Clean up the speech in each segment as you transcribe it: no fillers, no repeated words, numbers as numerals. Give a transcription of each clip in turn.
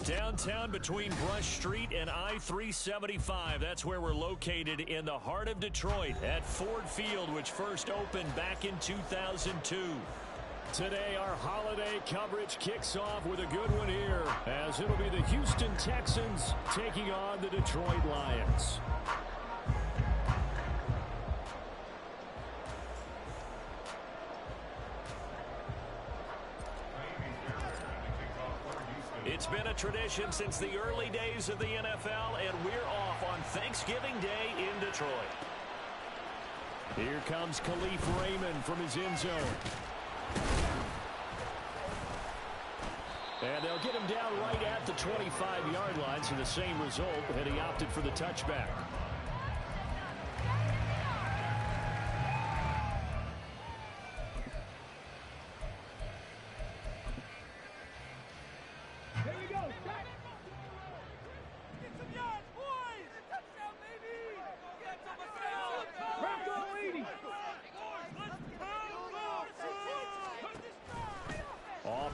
Downtown between Brush Street and I-375. That's where we're located in the heart of Detroit at Ford Field, which first opened back in 2002. Today, our holiday coverage kicks off with a good one here, as it'll be the Houston Texans taking on the Detroit Lions. It's been a tradition since the early days of the NFL, and we're off on Thanksgiving Day in Detroit. Here comes Khalif Raymond from his end zone. And they'll get him down right at the 25-yard line, so the same result, and he opted for the touchback.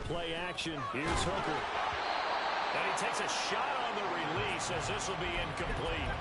Play action. Here's Hooker. And he takes a shot on the release as this will be incomplete.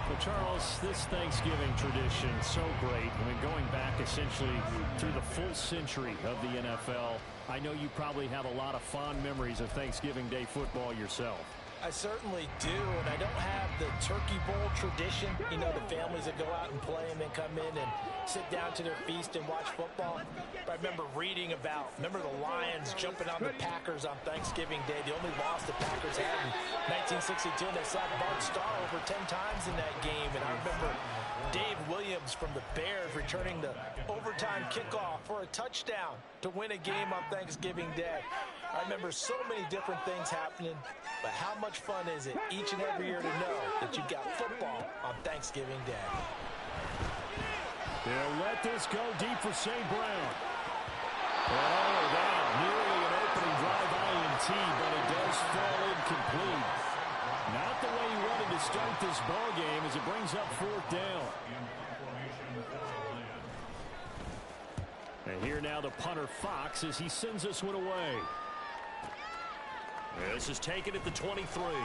Well, Charles, this Thanksgiving tradition, so great. I mean, going back essentially through the full century of the NFL, I know you probably have a lot of fond memories of Thanksgiving Day football yourself. I certainly do, and I don't have the Turkey Bowl tradition. You know, the families that go out and play and then come in and sit down to their feast and watch football. But I remember reading about, the Lions jumping on the Packers on Thanksgiving Day. The only loss the Packers had in 1962, and they sacked Bart Starr over 10 times in that game. And I remember Dave Williams from the Bears returning the overtime kickoff for a touchdown to win a game on Thanksgiving Day. I remember so many different things happening, but how much fun is it each and every year to know that you've got football on Thanksgiving Day? They'll let this go deep for St. Brown. Oh, that nearly an opening drive INT, but it does fall incomplete. Not the way he wanted to start this ball game as it brings up fourth down. And here now the punter Fox as he sends this one away. This is taken at the 23. A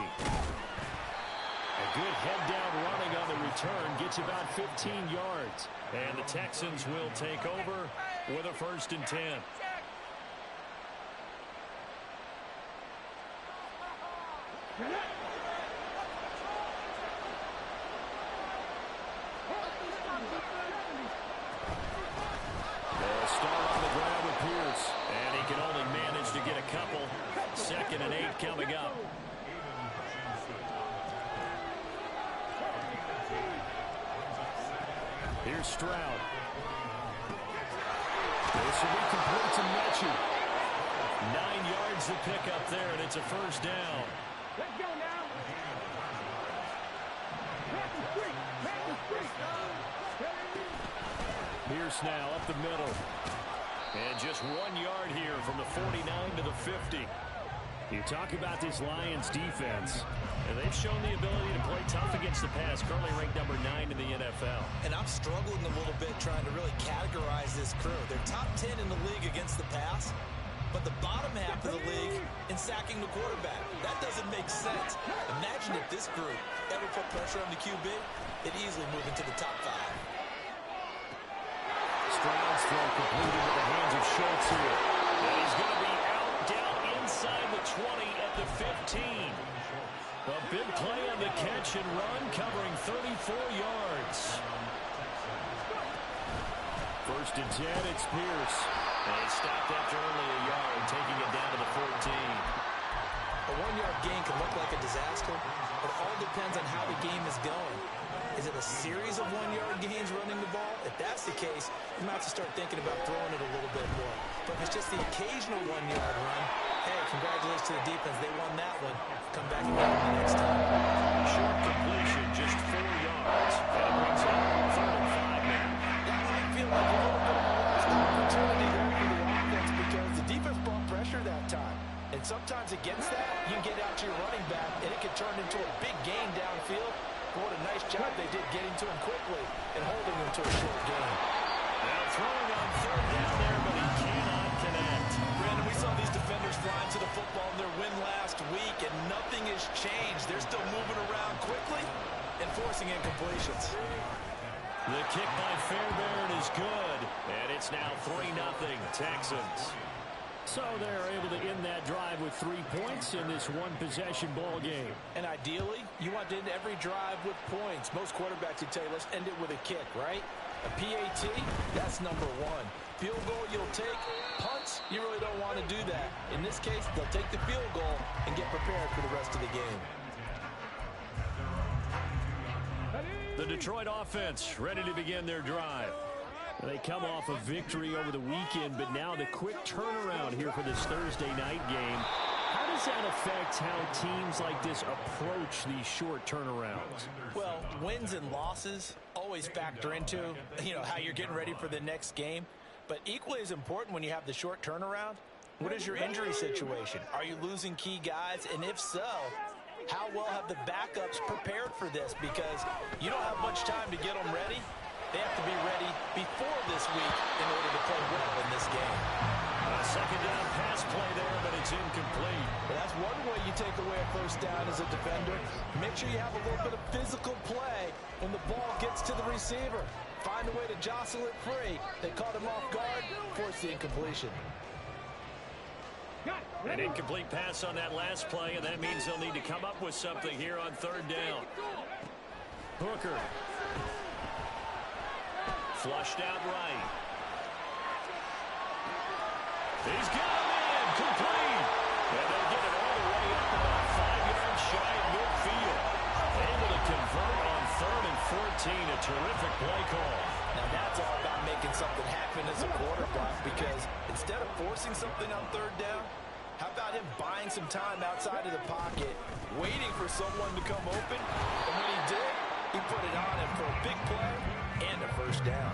good head-down running on the return gets about 15 yards. And the Texans will take over with a 1st and 10. They'll start on the ground with Pierce. And he can only manage to get a couple. 2nd and 8 coming up. Here's Stroud. This will be complete to Mechie. 9 yards to pick up there, and it's a 1st down. Let's go now. Pierce now up the middle. And just 1 yard here from the 49 to the 50. You talk about this Lions defense, and they've shown the ability to play tough against the pass, currently ranked number 9 in the NFL. And I'm struggling a little bit trying to really categorize this crew. They're top 10 in the league against the pass, but the bottom half of the league in sacking the quarterback. That doesn't make sense. Imagine if this group ever put pressure on the QB, it'd easily move into the top 5. Stroud's throw completed with the hands of Schultz here. And he's going to be out, down inside the 20 at the 15. A big play on the catch and run, covering 34 yards. 1st and 10, it's Pierce. And he stopped after only a yard, taking it down to the 14. A 1-yard gain can look like a disaster, but it all depends on how the game is going. Is it a series of 1-yard gains running the ball? If that's the case, you might have to start thinking about throwing it a little bit more. But if it's just the occasional 1-yard run, hey, congratulations to the defense. They won that one. Come back and get it the next time. Short completion, just 4 yards. That brings up 3rd and 5 now. That might feel like a little bit of a lost opportunity there for the offense because the defense brought pressure that time. And sometimes against that, you can get out to your running back, and it can turn into a big gain downfield. What a nice job they did getting to him quickly and holding him to a short gain. Now throwing on 3rd down there, but he cannot connect. Brandon, we saw these defenders flying to the football in their win last week, and nothing forcing incompletions. The kick by Fairbairn is good, and it's now 3-0 Texans. So they're able to end that drive with 3 points in this one-possession ball game. And ideally, you want to end every drive with points. Most quarterbacks would tell you, let's end it with a kick, right? A PAT, that's number one. Field goal you'll take. Punts, you really don't want to do that. In this case, they'll take the field goal and get prepared for the rest of the game. The Detroit offense ready to begin their drive. They come off a victory over the weekend, but now the quick turnaround here for this Thursday night game. How does that affect how teams like this approach these short turnarounds? Well, wins and losses always factor into, how you're getting ready for the next game. But equally as important when you have the short turnaround, what is your injury situation? Are you losing key guys? And if so, how well have the backups prepared for this? Because you don't have much time to get them ready. They have to be ready before this week in order to play well in this game. A second down pass play there, but it's incomplete. Well, that's one way you take away a first down as a defender. Make sure you have a little bit of physical play when the ball gets to the receiver. Find a way to jostle it free. They caught him off guard, forced the incompletion. An incomplete pass on that last play, and that means they'll need to come up with something here on third down. Hooker. Flushed out right. He's got him in. Complete. And they'll get it all the way up about 5 yards shy of midfield. Able to convert on 3rd and 14. A terrific play call. Now that's all about making something happen as a quarterback, because instead of forcing something on third down, how about him buying some time outside of the pocket, waiting for someone to come open, and when he did, he put it on him for a big play and a first down.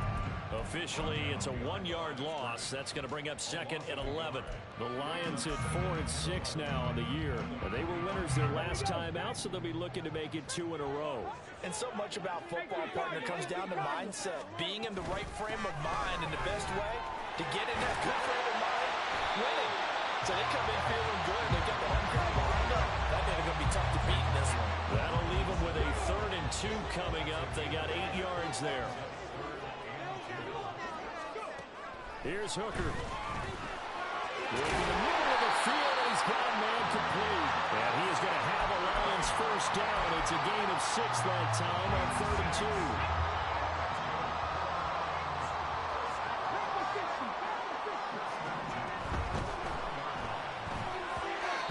Officially, it's a 1-yard loss. That's going to bring up 2nd and 11. The Lions at 4-6 now on the year. They were winners their last time out, so they'll be looking to make it 2 in a row. And so much about football, partner, comes down to mindset. Being in the right frame of mind, and the best way to get in that good frame of mind, winning. So they come in feeling good. They get the home crowd behind them. That means they're going to be tough to beat in this one. That'll leave them with a 3rd and 2 coming up. They got 8 yards there. Here's Hooker. In the middle of the field, and he's got a man complete. And he is going to have a Lions first down. It's a gain of 6 that time on 3rd and 2.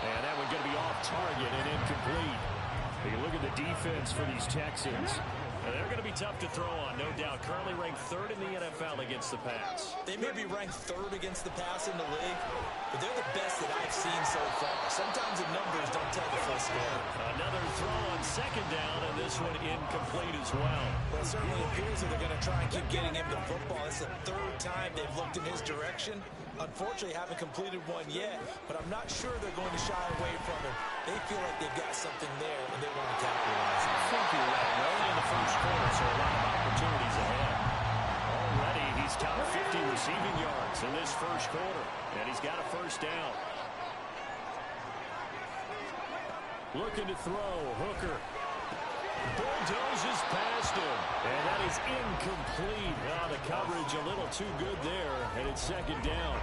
And that one going to be off target and incomplete. You look at the defense for these Texans. They're going to be tough to throw on, no doubt. Currently ranked 3rd in the NFL against the pass. They may be ranked 3rd against the pass in the league, but they're the best that I've seen so far. Sometimes the numbers don't tell the full story. Another throw on 2nd down, and this one incomplete as well. Well, it certainly appears that they're going to try and keep getting him the football. It's the 3rd time they've looked in his direction. Unfortunately, haven't completed one yet, but I'm not sure they're going to shy away from him. They feel like they've got something there, and they want to capitalize. I think you're right. We're only in the first quarter, so a lot of opportunities ahead. Already, he's got 50 receiving yards in this first quarter, and he's got a first down. Looking to throw, Hooker. Bulldozes past him, and that is incomplete. Now the coverage a little too good there, and it's 2nd down.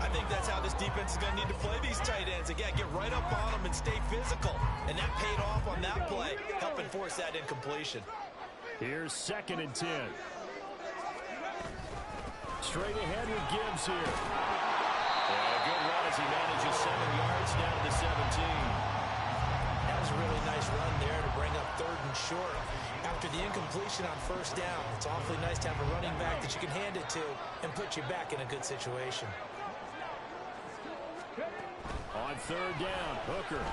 I think that's how this defense is going to need to play these tight ends. Again, get right up on them and stay physical. And that paid off on that play, helping force that incompletion. Here's 2nd and 10. Straight ahead with Gibbs here. And a good run as he manages 7 yards down to the 17. That was a really nice run there to bring up 3rd and short. After the incompletion on first down, it's awfully nice to have a running back that you can hand it to and put you back in a good situation. On 3rd down, Hooker.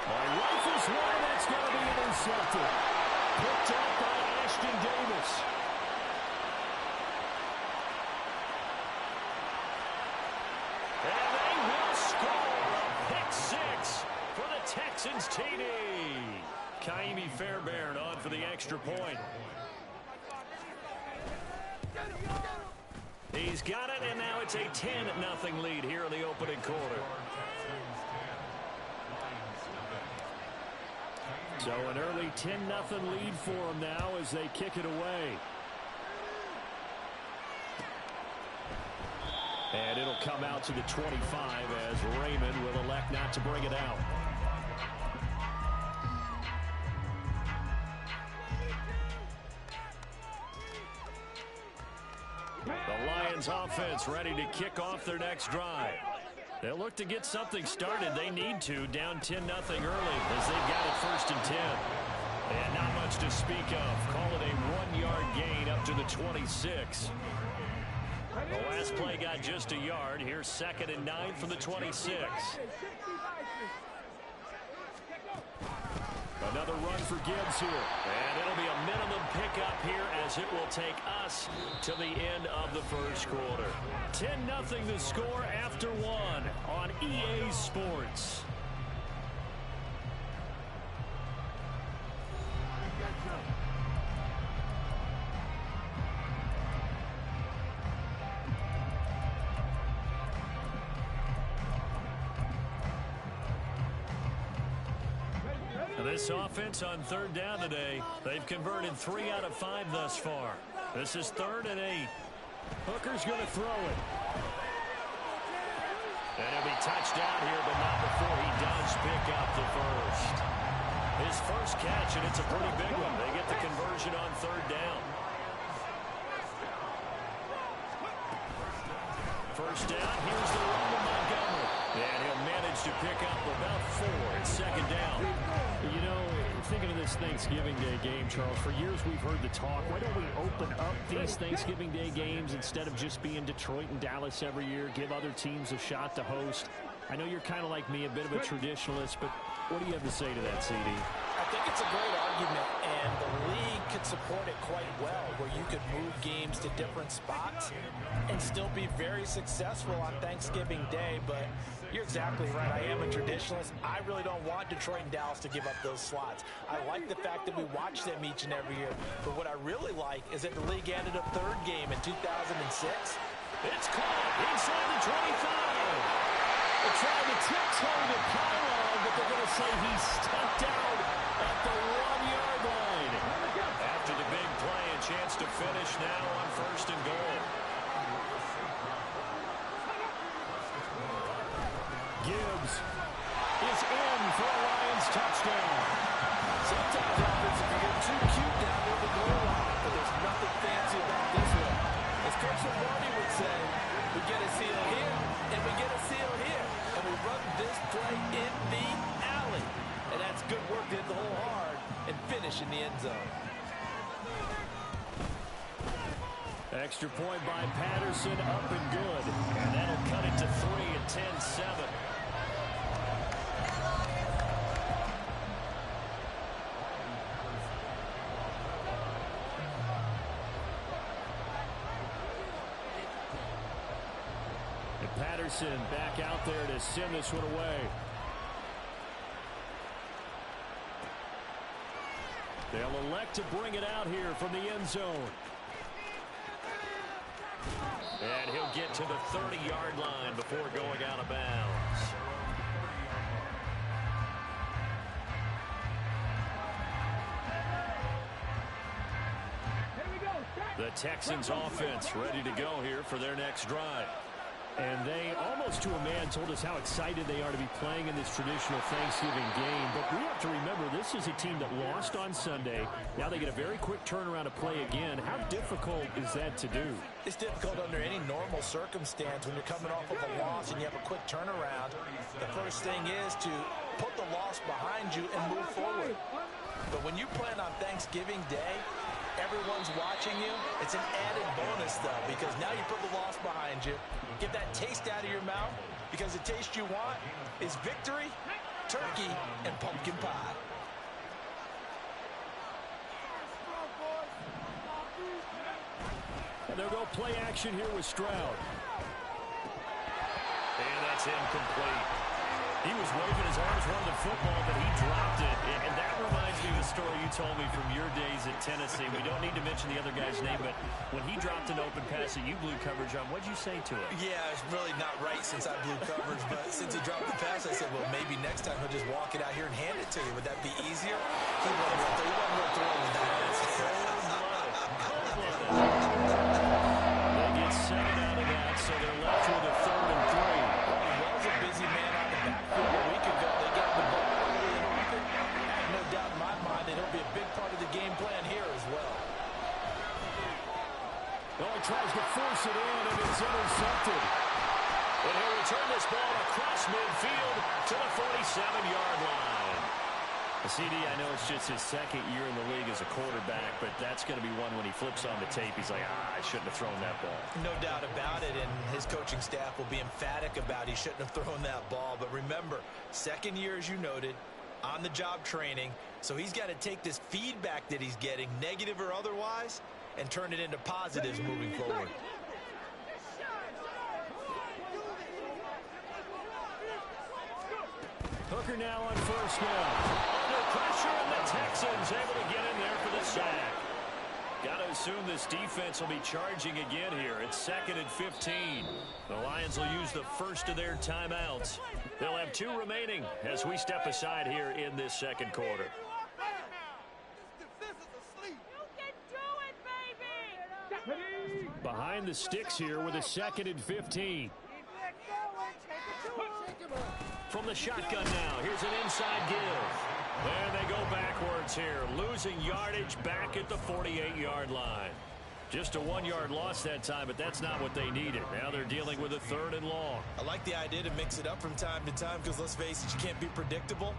Rifles one, that's going to be intercepted. Picked up by Ashton Davis. And they will score a pick 6 for the Texans TD. Kaimi Fairbairn on for the extra point. He's got it, and now it's a 10-0 lead here in the opening quarter. So an early 10-0 lead for them now as they kick it away. And it'll come out to the 25 as Raymond will elect not to bring it out. The Lions offense ready to kick off their next drive. They'll look to get something started. They need to, down 10-0 early as they've got it 1st and 10. And not much to speak of. Call it a 1-yard gain up to the 26. The last play got just a yard. Here's 2nd and 9 from the 26. Another run for Gibbs here. And it'll be a minimum pickup here as it will take us to the end of the first quarter. 10-0 the score after 1 on EA Sports. This offense on 3rd down today, they've converted 3 out of 5 thus far. This is 3rd and 8. Hooker's going to throw it. And he'll be touched down here, but not before he does pick up the first. His first catch, and it's a pretty big one. They get the conversion on 3rd down. First down, here's the run to Montgomery. And he'll manage to pick up about 4 at 2nd down. You know, thinking of this Thanksgiving Day game, Charles, for years we've heard the talk, why don't we open up these Thanksgiving Day games instead of just being Detroit and Dallas every year, give other teams a shot to host? I know you're kind of like me, a bit of a traditionalist, but what do you have to say to that, CD? I think it's a great argument, and the league could support it quite well, where you could move games to different spots and still be very successful on Thanksgiving Day. But you're exactly right. I am a traditionalist. I really don't want Detroit and Dallas to give up those slots. I like the fact that we watch them each and every year. But what I really like is that the league added a 3rd game in 2006. It's caught inside the 25. They're trying to text home to Pylon, but they're going to say he stepped out at the 1-yard line. After the big play, a chance to finish now on 1st and goal. Gibbs is in for a Lions touchdown. Sometimes offense can get too cute down near the goal line, but there's nothing fancy about this one. As Coach Lombardi would say, we get a seal here, and we get a seal here, and we run this play in the alley. And that's good work to hit the hole hard and finish in the end zone. Extra point by Patterson, up and good. And that'll cut it to 3 at 10-7. And Patterson back out there to send this one away. They'll elect to bring it out here from the end zone. And he'll get to the 30-yard line before going out of bounds. The Texans offense ready to go here for their next drive. And they, almost to a man, told us how excited they are to be playing in this traditional Thanksgiving game. But we have to remember, this is a team that lost on Sunday. Now they get a very quick turnaround to play again. How difficult is that to do? It's difficult under any normal circumstance when you're coming off of a loss and you have a quick turnaround. The first thing is to put the loss behind you and move forward. But when you plan on Thanksgiving Day, everyone's watching you. It's an added bonus, though, because now you put the loss behind you. Get that taste out of your mouth, because the taste you want is victory, turkey, and pumpkin pie. And they'll go play action here with Stroud. And that's incomplete. He was waving his arms, wanting the football, but he dropped it. And that reminds me of the story you told me from your days at Tennessee. We don't need to mention the other guy's name, but when he dropped an open pass that you blew coverage on, what'd you say to him? Yeah, it's really not right since I blew coverage, but since he dropped the pass, I said, well, maybe next time he'll just walk it out here and hand it to you. Would that be easier? He wasn't real thrilled with that. They get 7 out of that, so they're left with a 3rd and 3. He was a busy man on the backfield a week ago. They got the ball early and often. I have no doubt in my mind that it'll be a big part of the game plan here as well. Well, he tries to force it in, and it's intercepted. And he'll return this ball across midfield to the 47-yard line. CD, I know it's just his 2nd year in the league as a quarterback, but that's going to be one when he flips on the tape. He's like, I shouldn't have thrown that ball. No doubt about it, and his coaching staff will be emphatic about he shouldn't have thrown that ball. But remember, 2nd year, as you noted, on-the-job training, so he's got to take this feedback that he's getting, negative or otherwise, and turn it into positives moving forward. Hooker now on 1st down. Under pressure, and the Texans able to get in there for the sack. Got to assume this defense will be charging again here. It's 2nd and 15. The Lions will use the first of their timeouts. They'll have 2 remaining as we step aside here in this 2nd quarter. Behind the sticks here with a 2nd and 15. From the shotgun now, here's an inside give. And they go backwards here, losing yardage back at the 48-yard line. Just a 1-yard loss that time, but that's not what they needed. Now they're dealing with a 3rd and long. I like the idea to mix it up from time to time because, let's face it, you can't be predictable.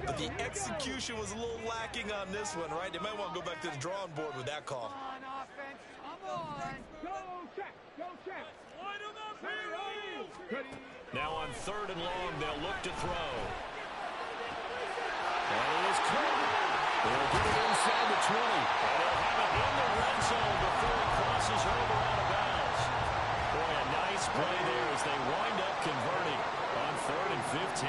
But the execution was a little lacking on this one, right? They might want to go back to the drawing board with that call. Now on 3rd and long, they'll look to throw. And it is caught. They'll get it inside the 20. And they'll have it in the red zone before he crosses over out of bounds. Boy, a nice play there as they wind up converting on 3rd and 15.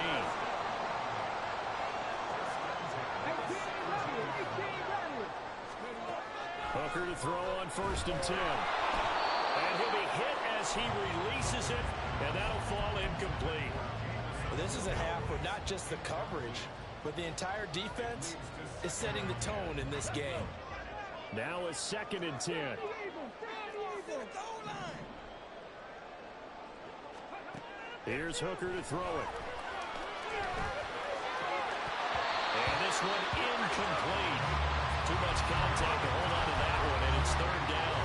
Hooker to throw on 1st and 10. And he'll be hit as he releases it, and that'll fall incomplete. Well, this is a half where not just the coverage, but the entire defense is setting the tone in this game. Now a 2nd and 10. Here's Hooker to throw it. And this one incomplete. Too much contact to hold on to that one, and it's 3rd down.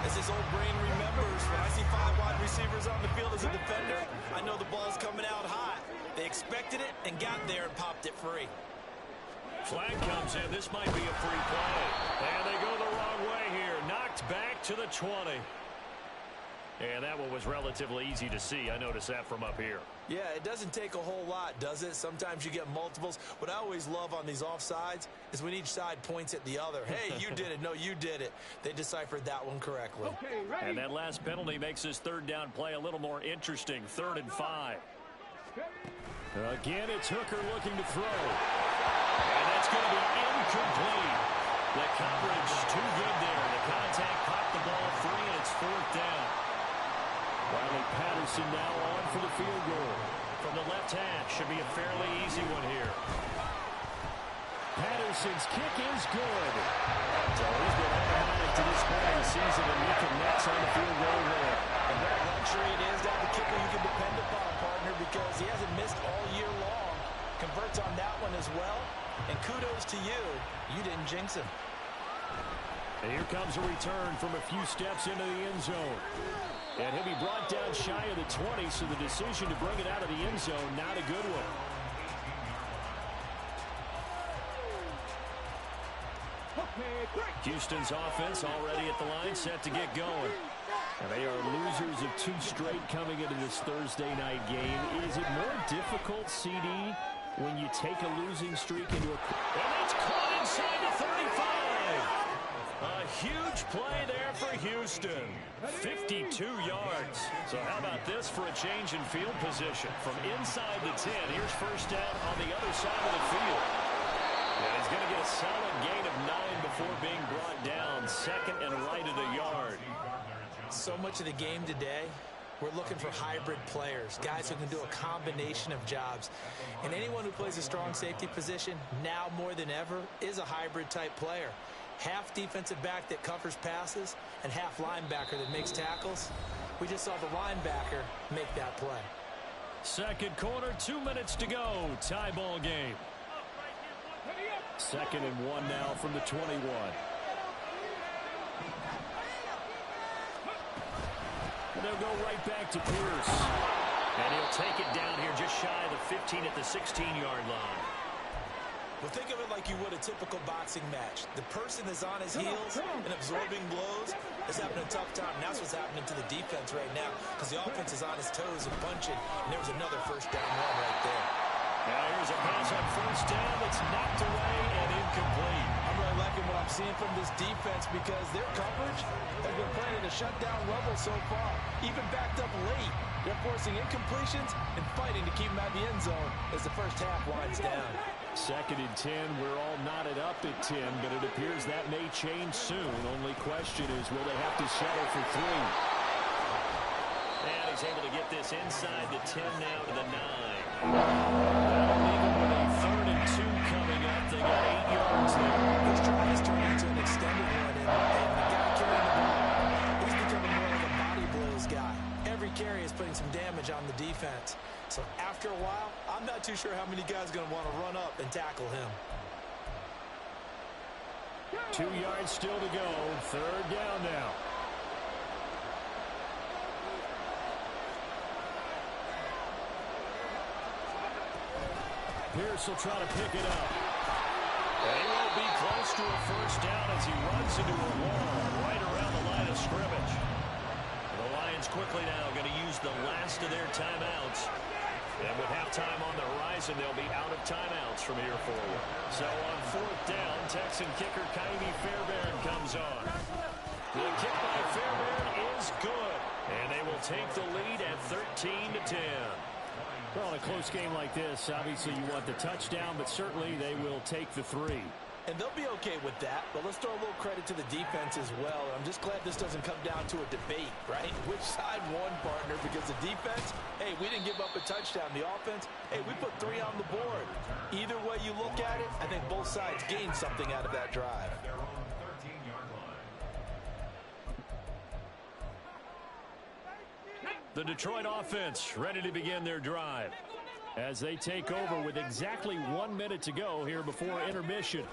As his old brain remembers, when I see 5 wide receivers on the field as a defender, I know the ball's coming out hot. They expected it and got there and popped it free. Flag comes in. This might be a free play. And they go the wrong way here. Knocked back to the 20. And that one was relatively easy to see. I noticed that from up here. Yeah, it doesn't take a whole lot, does it? Sometimes you get multiples. What I always love on these offsides is when each side points at the other. Hey, you did it. No, you did it. They deciphered that one correctly. Okay, and that last penalty makes this 3rd down play a little more interesting. 3rd and 5. Again, it's Hooker looking to throw. And that's going to be incomplete. The coverage too good there. The contact popped the ball free, and it's 4th down. Riley Patterson now on for the field goal. From the left half, should be a fairly easy one here. Patterson's kick is good. So he's been automatic to this point of the season, and he connects on the field goal there. And what a luxury it is to have a kicker you can depend upon, partner, because he hasn't missed all year long. Converts on that one as well. And kudos to you. You didn't jinx him. And here comes a return from a few steps into the end zone. And he'll be brought down shy of the 20, so the decision to bring it out of the end zone, not a good one. Houston's offense already at the line, set to get going. And they are losers of 2 straight coming into this Thursday night game. Is it more difficult, CD, when you take a losing streak into a... And it's caught inside the 35! A huge play there for Houston. 52 yards. So how about this for a change in field position? From inside the 10, here's first down on the other side of the field. And he's going to get a solid gain of 9 before being brought down. Second and right at a yard. So much of the game today, we're looking for hybrid players, guys who can do a combination of jobs. And anyone who plays a strong safety position, now more than ever, is a hybrid type player. Half defensive back that covers passes and half linebacker that makes tackles. We just saw the linebacker make that play. Second quarter, 2 minutes to go. Tie ball game. Second and 1 now from the 21. And they'll go right back to Pierce. And he'll take it down here just shy of the 15 at the 16-yard line. Well, think of it like you would a typical boxing match. The person is on his heels and absorbing blows is having a tough time. And that's what's happening to the defense right now because the offense is on his toes and punching. And there was another first down run right there. Now here's a pass on first down that's knocked away and incomplete. I'm really liking what I'm seeing from this defense because their coverage has been playing at a shutdown level so far. Even backed up late, they're forcing incompletions and fighting to keep them out of the end zone as the first half winds down. Second and 10, we're all knotted up at 10, but it appears that may change soon. Only question is, will they have to settle for 3? And he's able to get this inside the 10 now to the 9. That'll leave him with a 3rd and 2 coming up. They got 8 yards there. This drive has turned into an extended one, and the guy carrying the ball, he's becoming more like a body blows guy. Every carry is putting some damage on the defense. So after a while, I'm not too sure how many guys are going to want to run up and tackle him. 2 yards still to go. 3rd down now. Pierce will try to pick it up. And he won't be close to a first down as he runs into a wall right around the line of scrimmage. The Lions quickly now going to use the last of their timeouts. And with halftime on the horizon, they'll be out of timeouts from here forward. So on 4th down, Texan kicker Kaimi Fairbairn comes on. The kick by Fairbairn is good. And they will take the lead at 13-10. Well, in a close game like this, obviously you want the touchdown, but certainly they will take the 3. And they'll be okay with that, but let's throw a little credit to the defense as well. I'm just glad this doesn't come down to a debate, right? Which side won, partner? Because the defense, hey, we didn't give up a touchdown. The offense, hey, we put 3 on the board. Either way you look at it, I think both sides gained something out of that drive. The Detroit offense ready to begin their drive as they take over with exactly 1 minute to go here before intermission.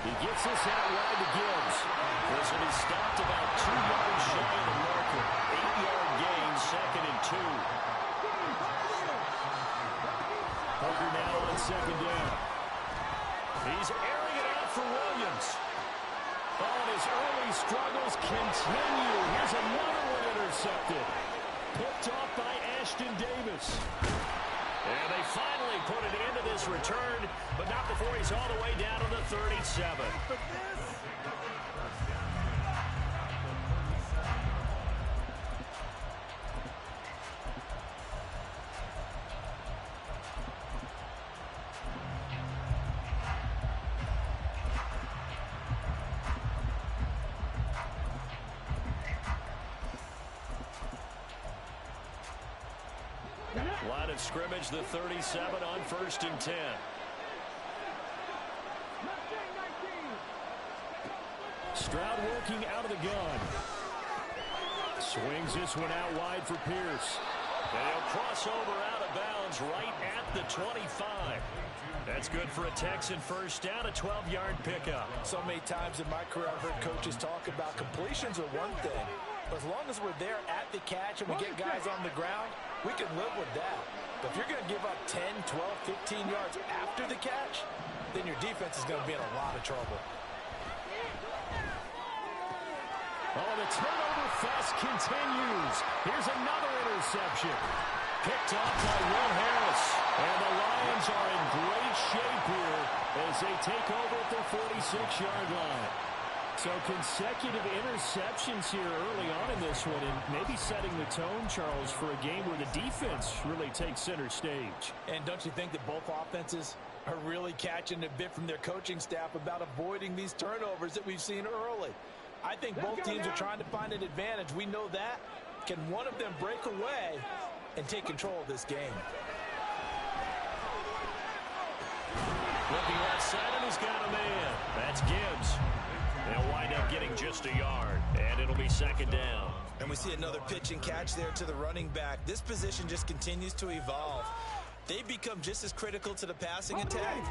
He gets this out wide to Gibbs. This will be stopped about 2 yards shy of the marker. 8-yard gain, 2nd and 2. Hooker now on 2nd down. He's airing it out for Williams. And his early struggles continue. Here's another one intercepted. Picked off by Ashton Davis. And they finally put it into this return, but not before he's all the way down to the 37. Line of scrimmage, the 37 on 1st and 10. Stroud working out of the gun. Swings this one out wide for Pierce. And he'll cross over out of bounds right at the 25. That's good for a Texan first down, a 12-yard pickup. So many times in my career I've heard coaches talk about completions are one thing. But as long as we're there at the catch and we get guys on the ground, we can live with that. But if you're going to give up 10, 12, 15 yards after the catch, then your defense is going to be in a lot of trouble. Oh, the turnover fest continues. Here's another interception. picked off by Will Harris. And the Lions are in great shape here as they take over at their 46-yard line. So consecutive interceptions here early on in this one, and maybe setting the tone, Charles, for a game where the defense really takes center stage. And don't you think that both offenses are really catching a bit from their coaching staff about avoiding these turnovers that we've seen early? I think both teams are trying to find an advantage. We know that. Can one of them break away and take control of this game? Looking left side, and he's got a man. That's Gibbs. They'll wind up getting just a yard, and it'll be second down. And we see another pitch and catch there to the running back. This position just continues to evolve. They become just as critical to the passing attack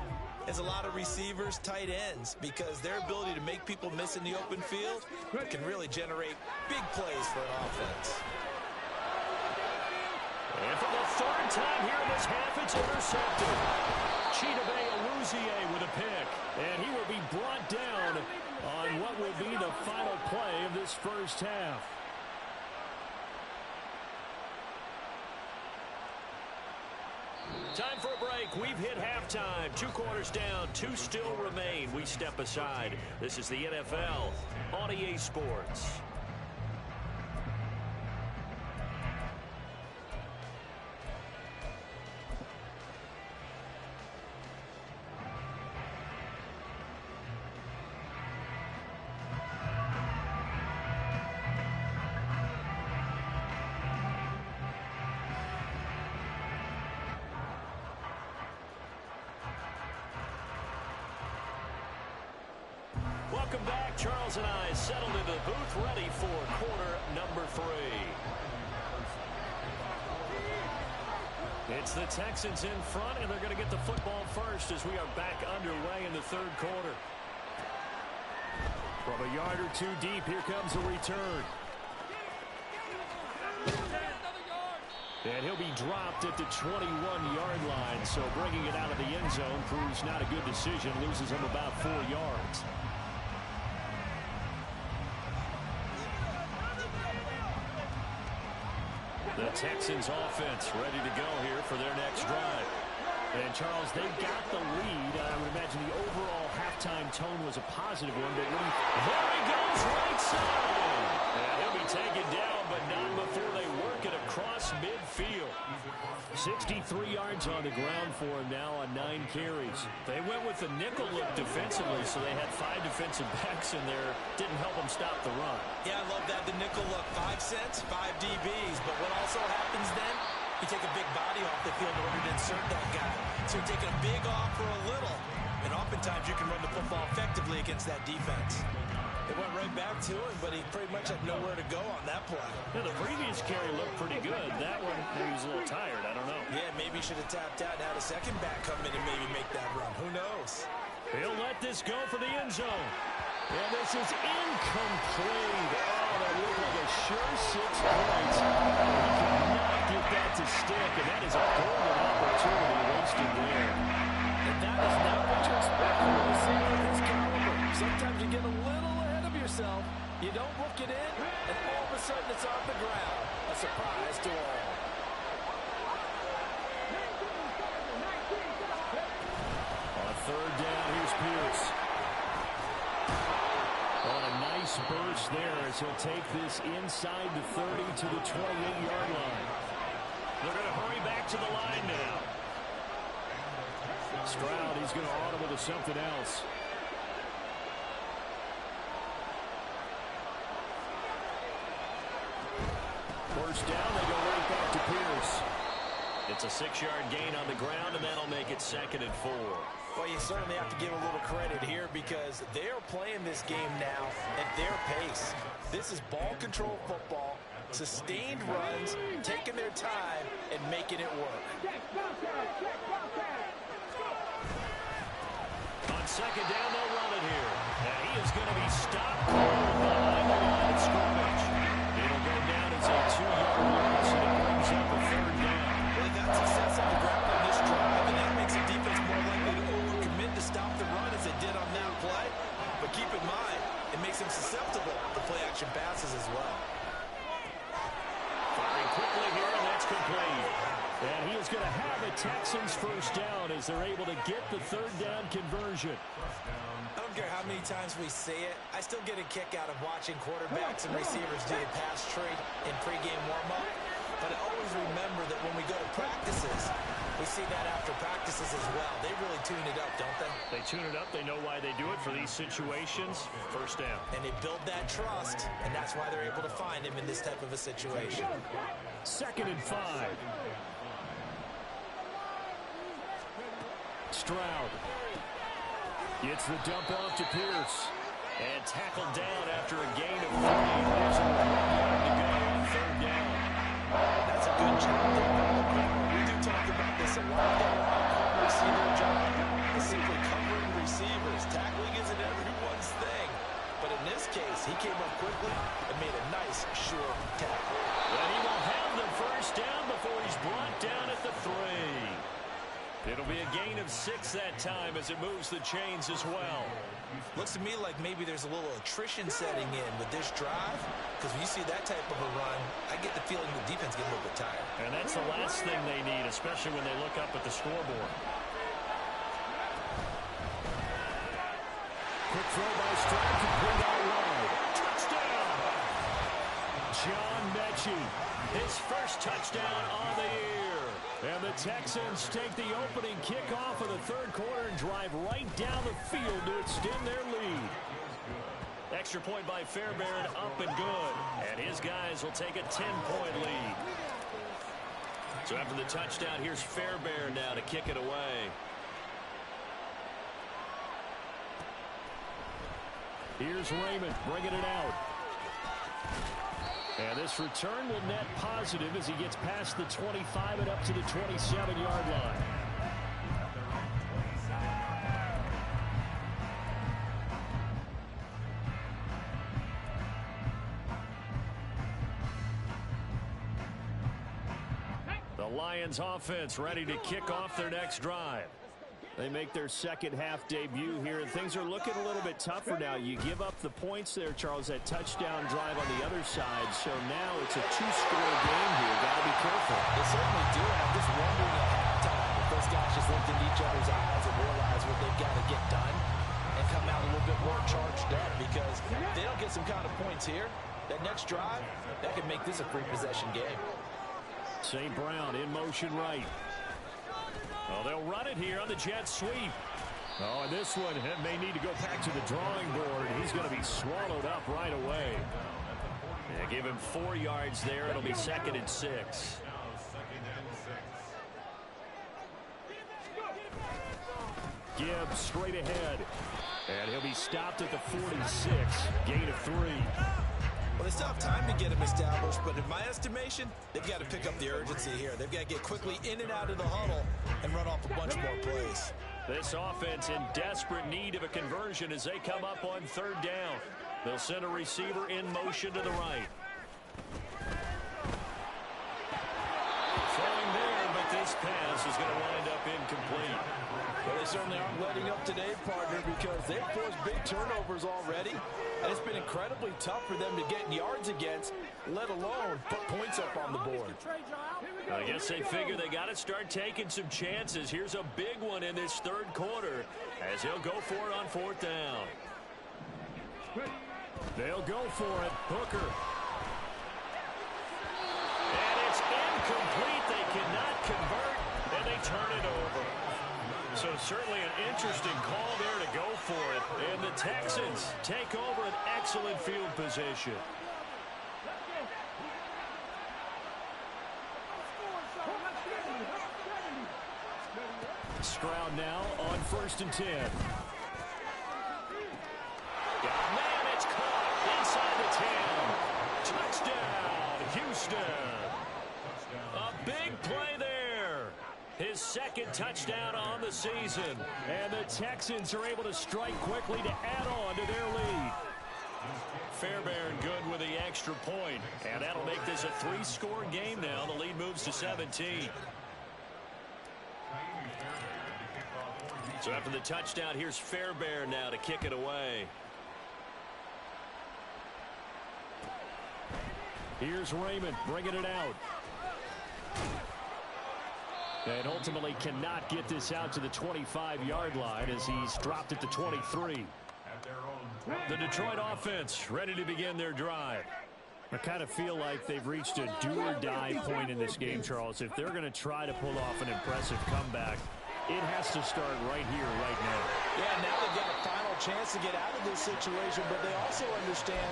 as a lot of receivers, tight ends, because their ability to make people miss in the open field can really generate big plays for an offense. And for the third time here in this half, it's intercepted. Chidobe Awuzie with a pick, and he will be brought down on what will be the final play of this first half. Time for a break. We've hit halftime. 2 quarters down, 2 still remain. We step aside. This is the NFL on EA Sports. Welcome back. Charles and I settled into the booth, ready for quarter number 3. It's the Texans in front, and they're going to get the football first as we are back underway in the third quarter. From a yard or 2 deep, here comes a return. And he'll be dropped at the 21-yard line, so bringing it out of the end zone proves not a good decision. Loses him about 4 yards. The Texans offense ready to go here for their next drive. And, Charles, they've got the lead. I would imagine the overall halftime tone was a positive one. But there he goes, right side. And he'll be taken down, but not before they work it across midfield. 63 yards on the ground for him now on 9 carries. They went with the nickel look defensively, so they had 5 defensive backs in there. Didn't help them stop the run. Yeah, I love that, the nickel look. 5 cents, 5 DBs. But what also happens then, you take a big body off the field in order to insert that guy. So you're taking a big off for a little. And oftentimes you can run the football effectively against that defense. They went right back to him, but he pretty much had nowhere to go on that play. Yeah, the previous carry looked pretty good. That one, maybe he was a little tired. I don't know. Yeah, maybe he should have tapped out and had a second back come in and maybe make that run. Who knows? He'll let this go for the end zone. And this is incomplete. Oh, that looked like a sure 6 points. He cannot get that to stick, and that is a golden opportunity wasted there. And that is not what you expect from a receiver of his caliber. Sometimes you get a little ahead of yourself. You don't look it in, and all of a sudden it's off the ground. A surprise to all. On 3rd down, here's Pierce. On a nice burst there as he'll take this inside the 30 to the 28-yard line. They're going to hurry back to the line now. Stroud, he's going to audible to something else. First down, they go right back to Pierce. It's a 6-yard gain on the ground, and that'll make it 2nd and 4. Well, you certainly have to give a little credit here because they are playing this game now at their pace. This is ball control football, sustained runs, taking their time, and making it work. On 2nd down, they'll run it here. And he is going to be stopped behind the line of scrimmage. It'll go down as a 2-yard loss, and it brings up a 3rd down. Well, they got success on the ground on this drive, and that makes the defense more likely to overcommit to stop the run as they did on that play. But keep in mind, it makes them susceptible to play-action passes as well. Firing quickly here, and that's complete. And he is going to have a Texans first down as they're able to get the third down conversion. I don't care how many times we see it. I still get a kick out of watching quarterbacks and receivers do the pass trade in pregame warm-up. But I always remember that when we go to practices, we see that after practices as well. They really tune it up, don't they? They tune it up. They know why they do it for these situations. First down. And they build that trust, and that's why they're able to find him in this type of a situation. 2nd and 5. Stroud gets the dump off to Pierce. And tackled down after a gain of 3. There's a 1 yard to go on third down. That's a good job there. We do talk about this a lot. They receiver job is simply covering receivers. Tackling isn't everyone's thing. But in this case, he came up quickly and made a nice, short tackle. And he will have the first down before he's brought down at the 3. It'll be a gain of 6 that time as it moves the chains as well. Looks to me like maybe there's a little attrition setting in with this drive, because when you see that type of a run, I get the feeling the defense gets a little bit tired. And that's the last thing they need, especially when they look up at the scoreboard. Quick throw by Stroud, complete out wide. Touchdown! John Mechie, his first touchdown on the year. And the Texans take the opening kickoff of the third quarter and drive right down the field to extend their lead. Extra point by Fairbairn, up and good. And his guys will take a 10-point lead. So after the touchdown, here's Fairbairn now to kick it away. Here's Raymond bringing it out. And this return will net positive as he gets past the 25 and up to the 27-yard line. The Lions offense ready to kick off their next drive. They make their second half debut here, and things are looking a little bit tougher now. You give up the points there, Charles, that touchdown drive on the other side. So now it's a 2-score game here. Got to be careful. They certainly do. And I'm just wondering at halftime if those guys just looked into each other's eyes and realized what they've got to get done and come out a little bit more charged up, because if they don't get some kind of points here, that next drive, that could make this a 3-possession game. St. Brown in motion right. Oh, they'll run it here on the jet sweep. Oh, and this one may need to go back to the drawing board. He's going to be swallowed up right away. Yeah, give him 4 yards there. It'll be 2nd and 6. Gibbs straight ahead. And he'll be stopped at the 46. Gain of 3. Well, they still have time to get him established, but in my estimation, they've got to pick up the urgency here. They've got to get quickly in and out of the huddle and run off a bunch more plays. This offense in desperate need of a conversion as they come up on third down. They'll send a receiver in motion to the right. Throwing there, but this pass is going to wind up incomplete. Well, they certainly aren't letting up today, partner, because they've forced big turnovers already, and it's been incredibly tough for them to get yards against, let alone put points up on the board. I guess they figure they got to start taking some chances. Here's a big one in this third quarter as he'll go for it on 4th down. They'll go for it. Hooker. And it's incomplete. They cannot convert, and they turn it over. So certainly an interesting call there to go for it. And the Texans take over an excellent field position. Stroud now on 1st and 10. Man, it's caught inside the 10. Touchdown, Houston. A big play there. His 2nd touchdown on the season. And the Texans are able to strike quickly to add on to their lead. Fairbairn good with the extra point. And that'll make this a 3-score game now. The lead moves to 17. So after the touchdown, here's Fairbairn now to kick it away. Here's Raymond bringing it out. And ultimately cannot get this out to the 25-yard line as he's dropped it to 23. The Detroit offense ready to begin their drive. I kind of feel like they've reached a do-or-die point in this game, Charles. If they're going to try to pull off an impressive comeback, it has to start right here, right now. Yeah, now they've got a final chance to get out of this situation, but they also understand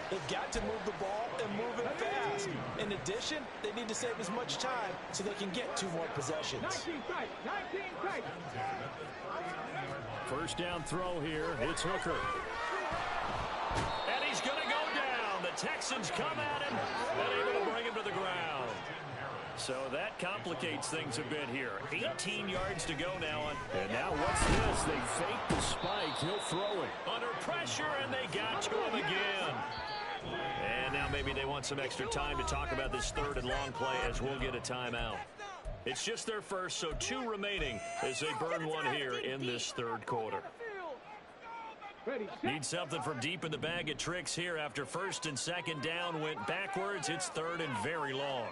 they've got to move the ball and move it fast. In addition, they need to save as much time so they can get 2 more possessions. 19 tight. First down throw here. It's Hooker. And he's going to go down. The Texans come at him and able to bring him to the ground. So that complicates things a bit here. 18 yards to go now. And now what's this? They fake the spike. He'll throw it. Under pressure, and they got to him again. And now maybe they want some extra time to talk about this 3rd and long play as we'll get a timeout. It's just their first, so 2 remaining as they burn one here in this 3rd quarter. Need something from deep in the bag of tricks here after 1st and 2nd down went backwards. It's 3rd and very long.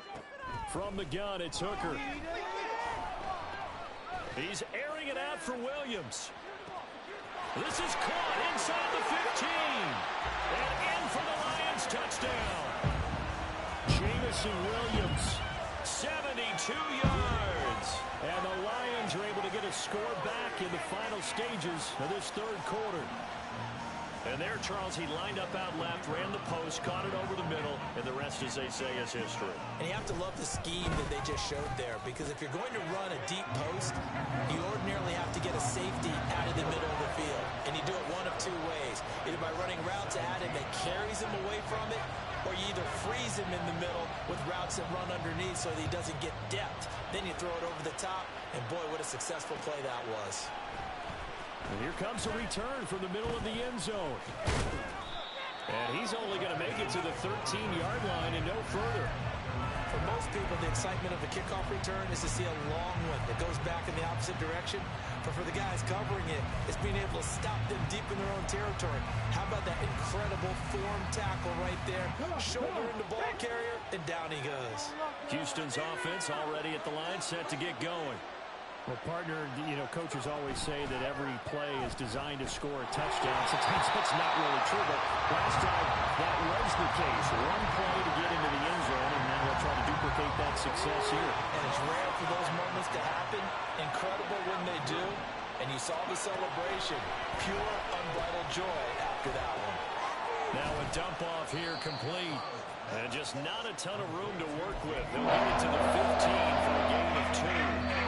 From the gun, it's Hooker. He's airing it out for Williams. This is caught inside the 15. And in for the Lions touchdown. Jamison Williams, 72 yards. And the Lions are able to get a score back in the final stages of this 3rd quarter. And there, Charles, he lined up out left, ran the post, caught it over the middle, and the rest, as they say, is history. And you have to love the scheme that they just showed there, because if you're going to run a deep post, you ordinarily have to get a safety out of the middle of the field. And you do it one of 2 ways, either by running routes at him that carries him away from it, or you either freeze him in the middle with routes that run underneath so that he doesn't get depth. Then you throw it over the top, and boy, what a successful play that was. And here comes a return from the middle of the end zone. And he's only going to make it to the 13-yard line and no further. For most people, the excitement of a kickoff return is to see a long one that goes back in the opposite direction. But for the guys covering it, it's being able to stop them deep in their own territory. How about that incredible form tackle right there? Shoulder in the ball carrier, and down he goes. Houston's offense already at the line, set to get going. Well, partner, coaches always say that every play is designed to score a touchdown. Sometimes that's not really true, but last time that was the case. One play to get into the end zone, and now they'll try to duplicate that success here. And it's rare for those moments to happen. Incredible when they do. And you saw the celebration. Pure, unbridled joy after that one. Now a dump off here complete. And just not a ton of room to work with. They'll get it to the 15 for a gain of 2.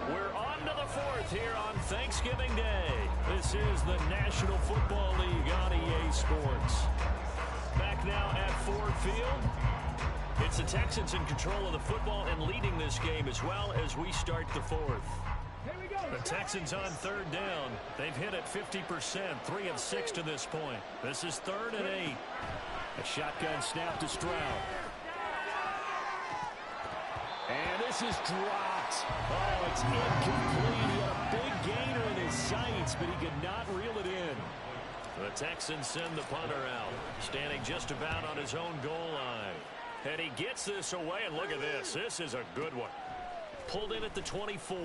We're on to the 4th here on Thanksgiving Day. This is the National Football League on EA Sports. Back now at Ford Field. It's the Texans in control of the football and leading this game as well as we start the 4th. The Texans on 3rd down. They've hit it 50%, 3 of 6 to this point. This is 3rd and 8. A shotgun snap to Stroud. And this is dropped. Oh, it's incomplete. He had a big gainer in his sights, but he could not reel it in. The Texans send the punter out, standing just about on his own goal line. And he gets this away, and look at this. This is a good one. Pulled in at the 24.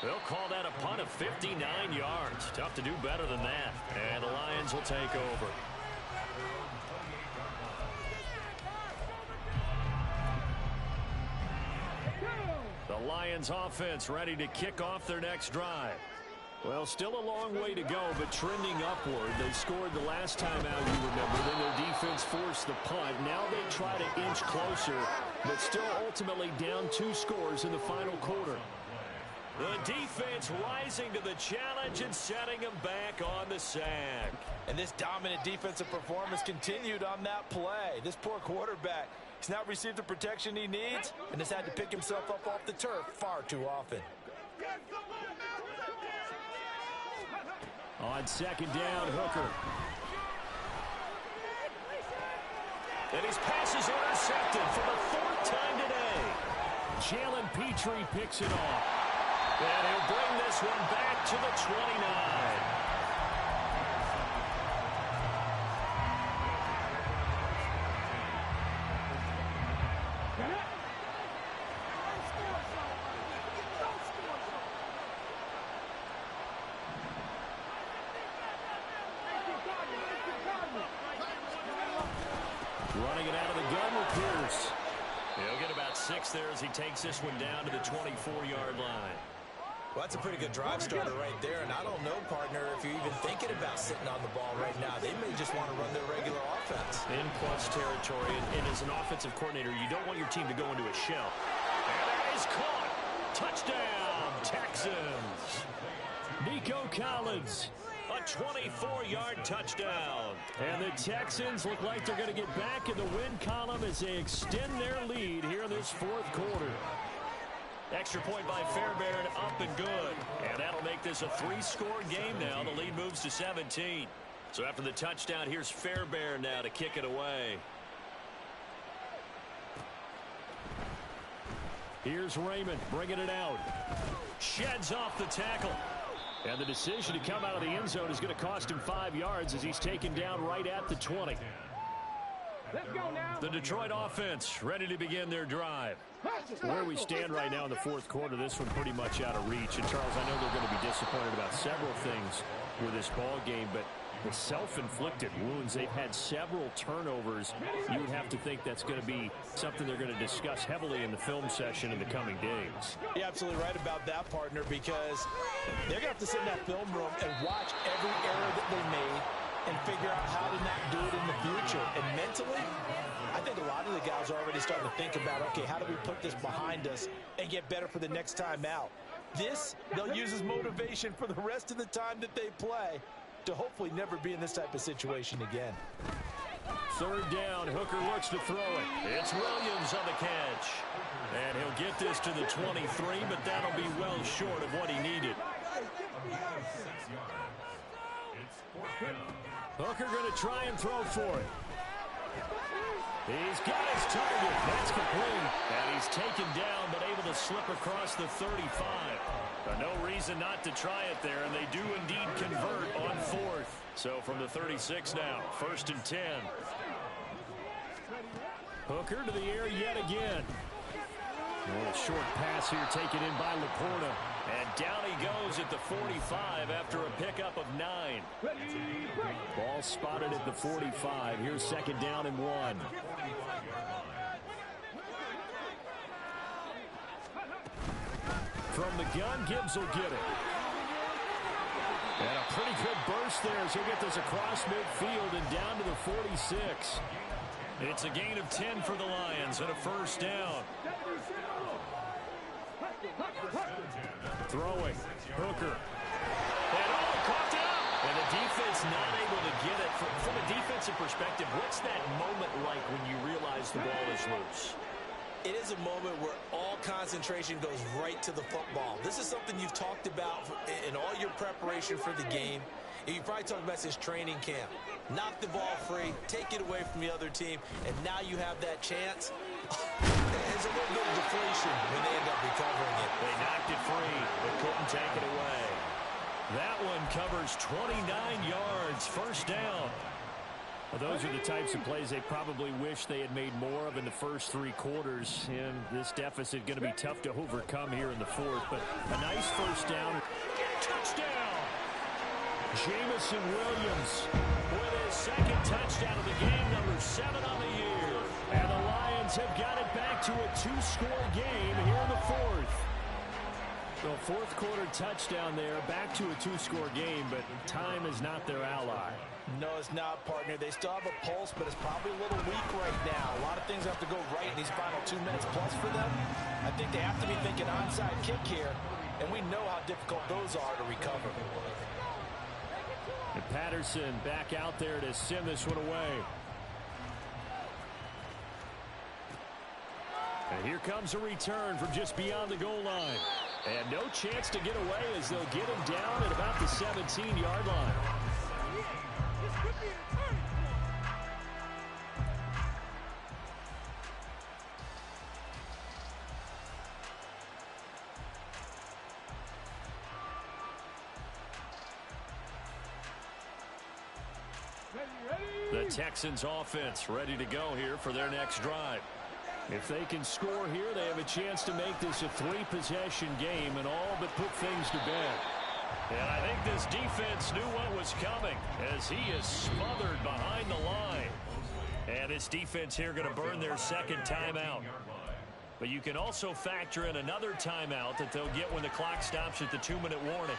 They'll call that a punt of 59 yards. Tough to do better than that. And the Lions will take over. The Lions offense ready to kick off their next drive. Well, still a long way to go, but trending upward. They scored the last time out, you remember. Then their defense forced the punt. Now they try to inch closer, but still ultimately down 2 scores in the final quarter. The defense rising to the challenge and setting them back on the sack. And this dominant defensive performance continued on that play. This poor quarterback, he's not received the protection he needs and has had to pick himself up off the turf far too often. On 2nd down, Hooker. And his pass is intercepted for the 4th time today. Jalen Petrie picks it off. And he'll bring this one back to the 29. Running it out of the gun with Pierce. He'll get about 6 there as he takes this one down to the 24-yard line. Well, that's a pretty good drive starter right there, and I don't know, partner, if you're even thinking about sitting on the ball right now. They may just want to run their regular offense. In plus territory, and as an offensive coordinator, you don't want your team to go into a shell. And that is caught. Touchdown, Texans. Nico Collins, a 24-yard touchdown. And the Texans look like they're going to get back in the win column as they extend their lead here in this fourth quarter. Extra point by Fairbairn, up and good. And that'll make this a 3-score game now. The lead moves to 17. So after the touchdown, here's Fairbairn now to kick it away. Here's Raymond bringing it out. Sheds off the tackle. And the decision to come out of the end zone is going to cost him 5 yards as he's taken down right at the 20. Let's go now. The Detroit offense ready to begin their drive. Where we stand right now in the fourth quarter, this one pretty much out of reach. And, Charles, I know they're going to be disappointed about several things with this ball game, but the self-inflicted wounds, they've had several turnovers. You would have to think that's going to be something they're going to discuss heavily in the film session in the coming days. You're absolutely right about that, partner, because they're going to have to sit in that film room and watch every error that they made and figure out how to not do it in the future. And mentally, I think a lot of the guys are already starting to think about, okay, how do we put this behind us and get better for the next time out? This, they'll use as motivation for the rest of the time that they play to hopefully never be in this type of situation again. Third down, Hooker looks to throw it. It's Williams on the catch. And he'll get this to the 23, but that'll be well short of what he needed. Hooker going to try and throw for it. He's got his target. That's complete. And he's taken down, but able to slip across the 35. No reason not to try it there, and they do indeed convert on fourth. So from the 36 now, 1st and 10. Hooker to the air yet again. A short pass here taken in by Laporta. And down he goes at the 45 after a pickup of 9. Ball spotted at the 45. Here's 2nd down and 1. From the gun, Gibbs will get it. And a pretty good burst there as he'll get this across midfield and down to the 46. It's a gain of 10 for the Lions and a 1st down. Throwing. Hooker. And coughed it up. And the defense not able to get it. From a defensive perspective, what's that moment like when you realize the ball is loose? It is a moment where all concentration goes right to the football. This is something you've talked about in all your preparation for the game. And you probably talked about this training camp. Knock the ball free, take it away from the other team, and now you have that chance. It's a little bit of deflation when they end up recovering it. They knocked it free, but couldn't take it away. That one covers 29 yards, 1st down. Well, those are the types of plays they probably wish they had made more of in the first 3 quarters. And this deficit going to be tough to overcome here in the fourth. But a nice 1st down. Touchdown! Jamison Williams with his 2nd touchdown of the game, number 7 on the year. And the Lions have got it back to a 2-score game here in the fourth. The fourth quarter touchdown there, back to a 2-score game, but time is not their ally. No, it's not, partner. They still have a pulse, but it's probably a little weak right now. A lot of things have to go right in these final 2 minutes plus for them. I think they have to be thinking onside kick here, and we know how difficult those are to recover. And Patterson back out there to send this one away. And here comes a return from just beyond the goal line. And no chance to get away as they'll get him down at about the 17-yard line. The Texans offense ready to go here for their next drive. If they can score here, they have a chance to make this a 3-possession game and all but put things to bed. And I think this defense knew what was coming as he is smothered behind the line. And this defense here going to burn their second timeout. But you can also factor in another timeout that they'll get when the clock stops at the 2-minute warning.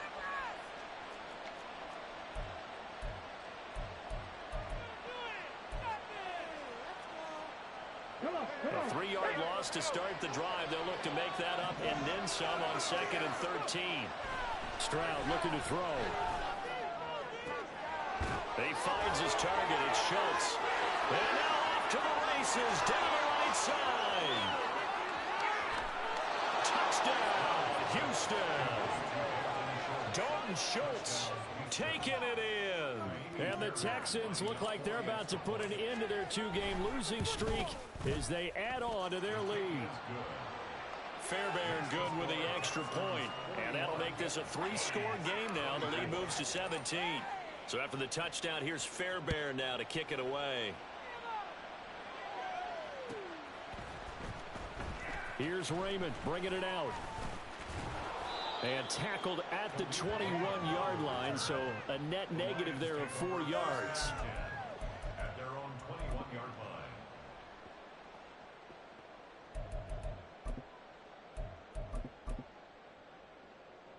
A 3-yard loss to start the drive. They'll look to make that up and then some on 2nd and 13. Stroud looking to throw. He finds his target. It's Schultz. And now off to the races down the right side. Touchdown, Houston. Dalton Schultz taking it in. And the Texans look like they're about to put an end to their 2-game losing streak as they add on to their lead. Fairbairn good with the extra point. And that'll make this a 3-score game now. The lead moves to 17. So after the touchdown, here's Fairbairn now to kick it away. Here's Raymond bringing it out. And tackled at the 21-yard line, so a net negative there of 4 yards. At their own 21-yard line.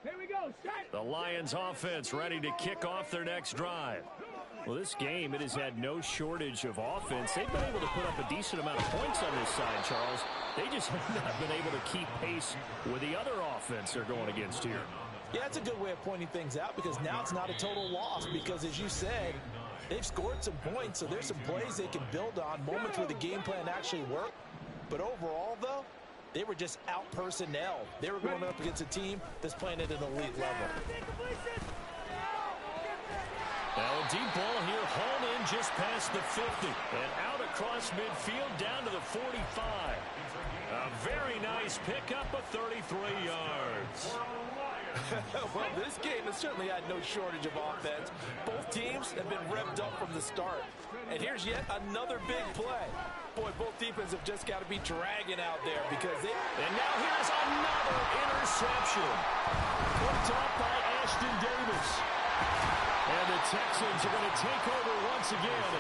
Here we go. Set. The Lions offense ready to kick off their next drive. Well, this game, it has had no shortage of offense. They've been able to put up a decent amount of points on this side, Charles. They just have not been able to keep pace with the other offense they're going against here. Yeah, that's a good way of pointing things out because now it's not a total loss because, as you said, they've scored some points, so there's some plays they can build on, moments where the game plan actually worked. But overall, though, they were just out-personnel. They were going up against a team that's playing at an elite level. Now a deep ball here, hauled in just past the 50. And out across midfield down to the 45. A very nice pickup of 33 yards. Well, this game has certainly had no shortage of offense. Both teams have been revved up from the start. And here's yet another big play. Boy, both defenses have just got to be dragging out there because they... And now here's another interception. Picked off by Ashton Davis. And the Texans are going to take over once again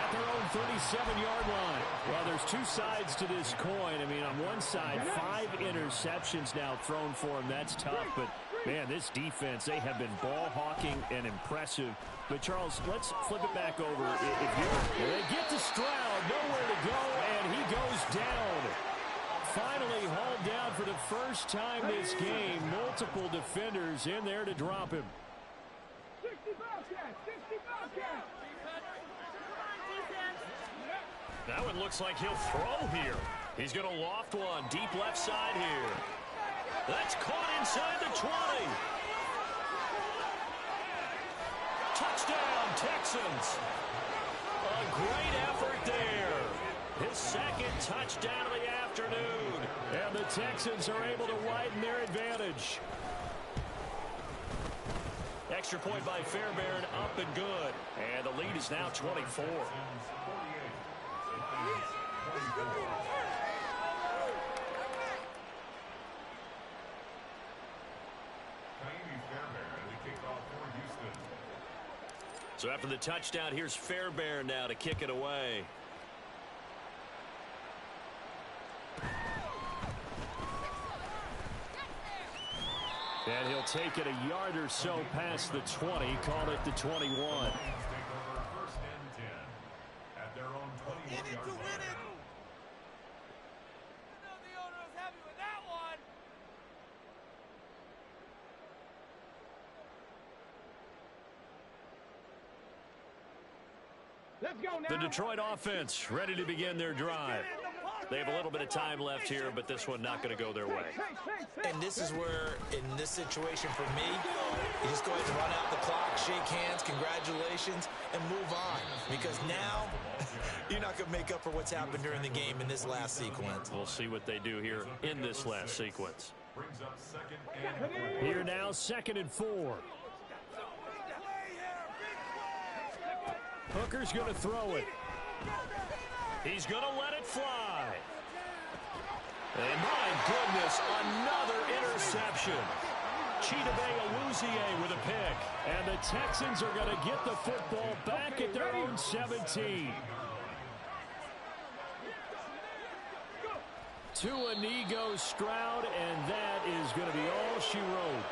at their own 37-yard line. Well, there's two sides to this coin. I mean, on one side, 5 interceptions now thrown for them. That's tough, but, man, this defense, they have been ball hawking and impressive. But, Charles, let's flip it back over. They get to Stroud, nowhere to go, and he goes down. Finally hauled down for the first time this game. Multiple defenders in there to drop him. 60 Bobcats, 60 Bobcats. That one looks like he'll throw here. He's going to loft one deep left side here. That's caught inside the 20. Touchdown, Texans. A great effort there. His second touchdown of the afternoon. And the Texans are able to widen their advantage. Extra point by Fairbairn, up and good. And the lead is now 24. So after the touchdown, here's Fairbairn now to kick it away. And he'll take it a yard or so past the 20, call it the 21. The Detroit offense ready to begin their drive. They have a little bit of time left here, but this one not going to go their way. And this is where, in this situation for me, you just go ahead and run out the clock, shake hands, congratulations, and move on. Because now, you're not going to make up for what's happened during the game in this last sequence. We'll see what they do here in this last sequence. Here now, 2nd and 4. Hooker's going to throw it. He's going to let it fly. And my goodness, another interception. Chidobe Awuzie with a pick. And the Texans are going to get the football back at their own 17. To a knee goes Stroud, and that is going to be all she wrote.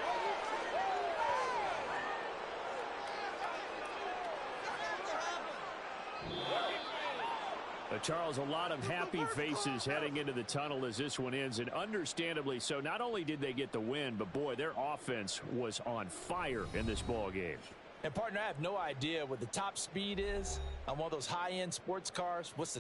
Charles, a lot of happy faces heading into the tunnel as this one ends, and understandably so. Not only did they get the win, but boy, their offense was on fire in this ball game. And partner, I have no idea what the top speed is on one of those high-end sports cars. What's the